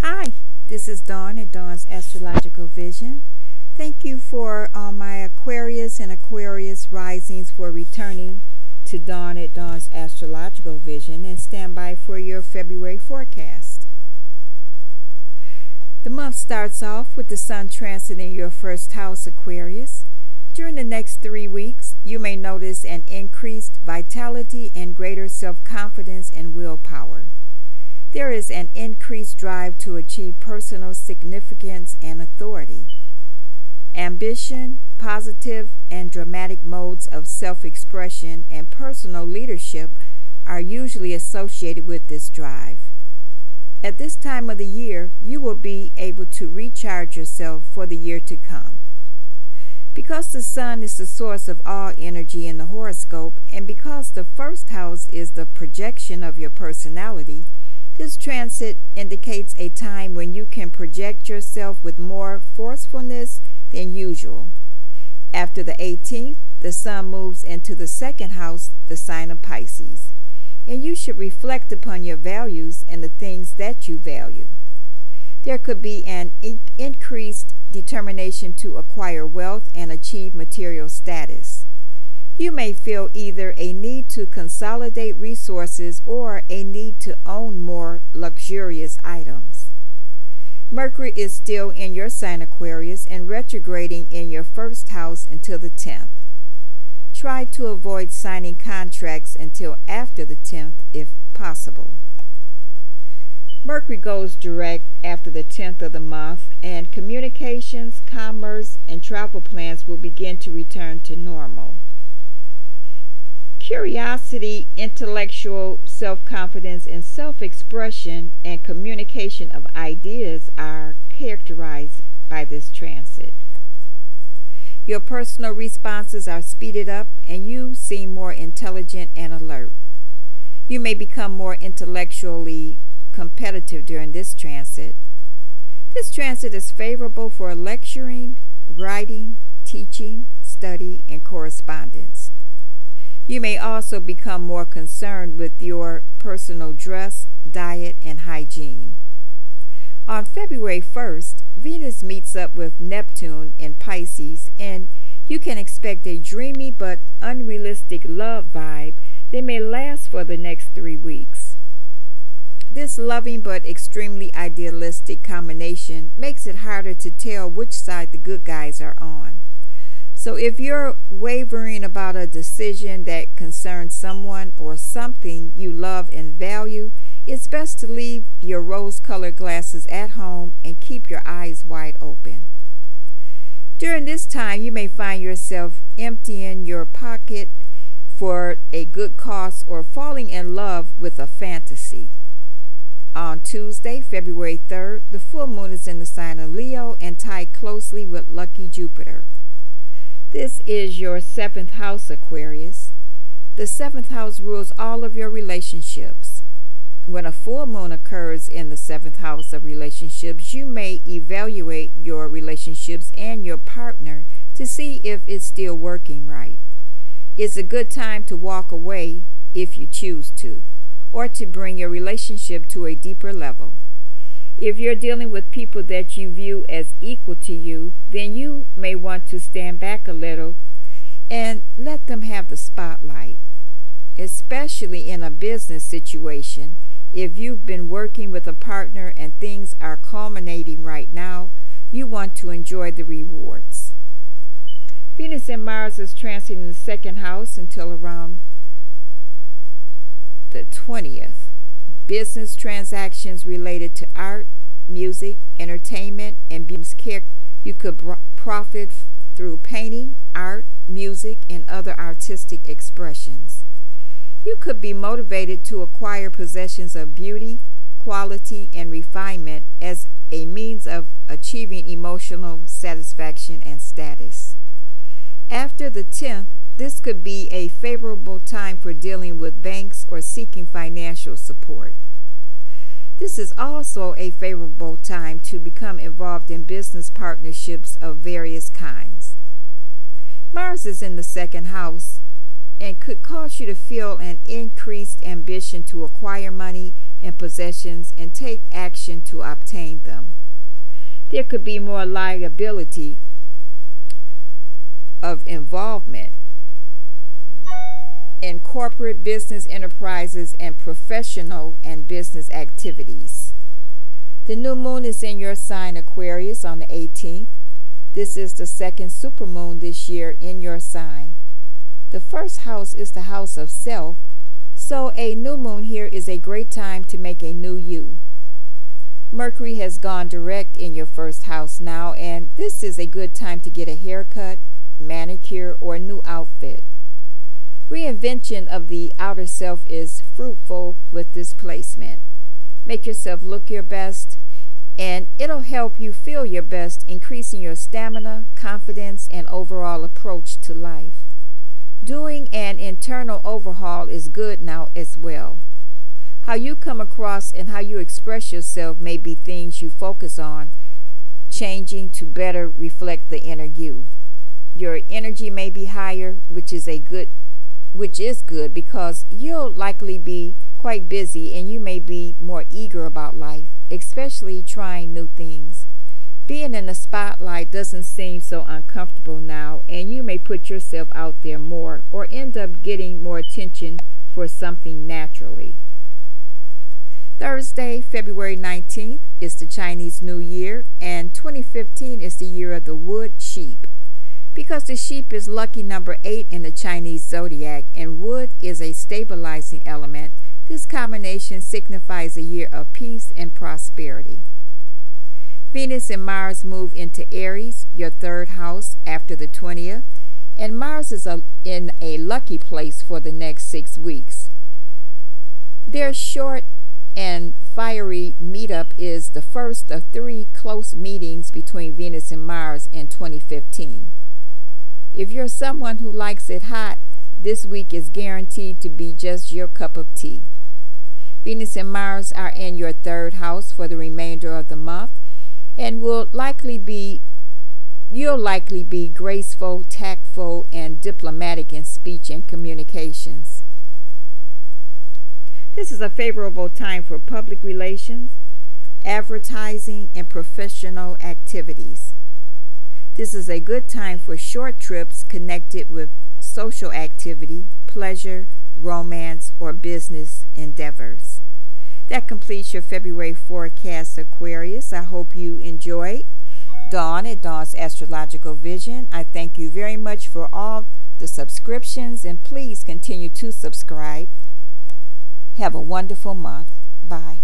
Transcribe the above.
Hi, this is Dawn at Dawn's Astrological Vision. Thank you for my Aquarius and Aquarius risings for returning to Dawn at Dawn's Astrological Vision, and stand by for your February forecast. The month starts off with the Sun transiting your first house, Aquarius. During the next 3 weeks, you may notice an increased vitality and greater self-confidence and willpower. There is an increased drive to achieve personal significance and authority. Ambition, positive, and dramatic modes of self-expression and personal leadership are usually associated with this drive. At this time of the year, you will be able to recharge yourself for the year to come. Because the Sun is the source of all energy in the horoscope, and because the first house is the projection of your personality, this transit indicates a time when you can project yourself with more forcefulness than usual. After the 18th, the Sun moves into the second house, the sign of Pisces, and you should reflect upon your values and the things that you value. There could be an increased determination to acquire wealth and achieve material status. You may feel either a need to consolidate resources or a need to own more luxurious items. Mercury is still in your sign, Aquarius, and retrograding in your first house until the 10th. Try to avoid signing contracts until after the 10th if possible. Mercury goes direct after the 10th of the month, and communications, commerce, and travel plans will begin to return to normal. Curiosity, intellectual self-confidence, and self-expression and communication of ideas are characterized by this transit. Your personal responses are speeded up, and you seem more intelligent and alert. You may become more intellectually competitive during this transit. This transit is favorable for lecturing, writing, teaching, study, and correspondence. You may also become more concerned with your personal dress, diet, and hygiene. On February 1st, Venus meets up with Neptune in Pisces, and you can expect a dreamy but unrealistic love vibe that may last for the next 3 weeks. This loving but extremely idealistic combination makes it harder to tell which side the good guys are on. So if you're wavering about a decision that concerns someone or something you love and value, it's best to leave your rose-colored glasses at home and keep your eyes wide open. During this time, you may find yourself emptying your pocket for a good cause or falling in love with a fantasy. On Tuesday, February 3rd, the full moon is in the sign of Leo and tied closely with lucky Jupiter. This is your 7th house, Aquarius. The 7th house rules all of your relationships. When a full moon occurs in the 7th house of relationships, you may evaluate your relationships and your partner to see if it's still working right. It's a good time to walk away if you choose to, or to bring your relationship to a deeper level. If you're dealing with people that you view as equal to you, then you may want to stand back a little and let them have the spotlight. Especially in a business situation, if you've been working with a partner and things are culminating right now, you want to enjoy the rewards. Venus and Mars is transiting the second house until around the 20th. Business transactions related to art, music, entertainment, and care. You could profit through painting, art, music, and other artistic expressions. You could be motivated to acquire possessions of beauty, quality, and refinement as a means of achieving emotional satisfaction and status. After the 10th, this could be a favorable time for dealing with banks or seeking financial support. This is also a favorable time to become involved in business partnerships of various kinds. Mars is in the second house and could cause you to feel an increased ambition to acquire money and possessions and take action to obtain them. There could be more liability of involvement in corporate business enterprises and professional and business activities. The new moon is in your sign Aquarius on the 18th. This is the second supermoon this year in your sign. The first house is the house of self, so a new moon here is a great time to make a new you. Mercury has gone direct in your first house now, and this is a good time to get a haircut, manicure, or a new outfit. Reinvention of the outer self is fruitful with this placement. Make yourself look your best, and it'll help you feel your best, increasing your stamina, confidence, and overall approach to life. Doing an internal overhaul is good now as well. How you come across and how you express yourself may be things you focus on, changing to better reflect the inner you. Your energy may be higher, which is good because you'll likely be quite busy and you may be more eager about life, especially trying new things. Being in the spotlight doesn't seem so uncomfortable now, and you may put yourself out there more or end up getting more attention for something naturally. Thursday, February 19th is the Chinese New Year, and 2015 is the year of the wood sheep. Because the sheep is lucky number 8 in the Chinese zodiac and wood is a stabilizing element, this combination signifies a year of peace and prosperity. Venus and Mars move into Aries, your third house, after the 20th, and Mars is in a lucky place for the next 6 weeks. Their short and fiery meetup is the first of 3 close meetings between Venus and Mars in 2015. If you're someone who likes it hot, this week is guaranteed to be just your cup of tea. Venus and Mars are in your third house for the remainder of the month, and you'll likely be graceful, tactful, and diplomatic in speech and communications. This is a favorable time for public relations, advertising, and professional activities. This is a good time for short trips connected with social activity, pleasure, romance, or business endeavors. That completes your February forecast, Aquarius. I hope you enjoyed Dawn at Dawn's Astrological Vision. I thank you very much for all the subscriptions, and please continue to subscribe. Have a wonderful month. Bye.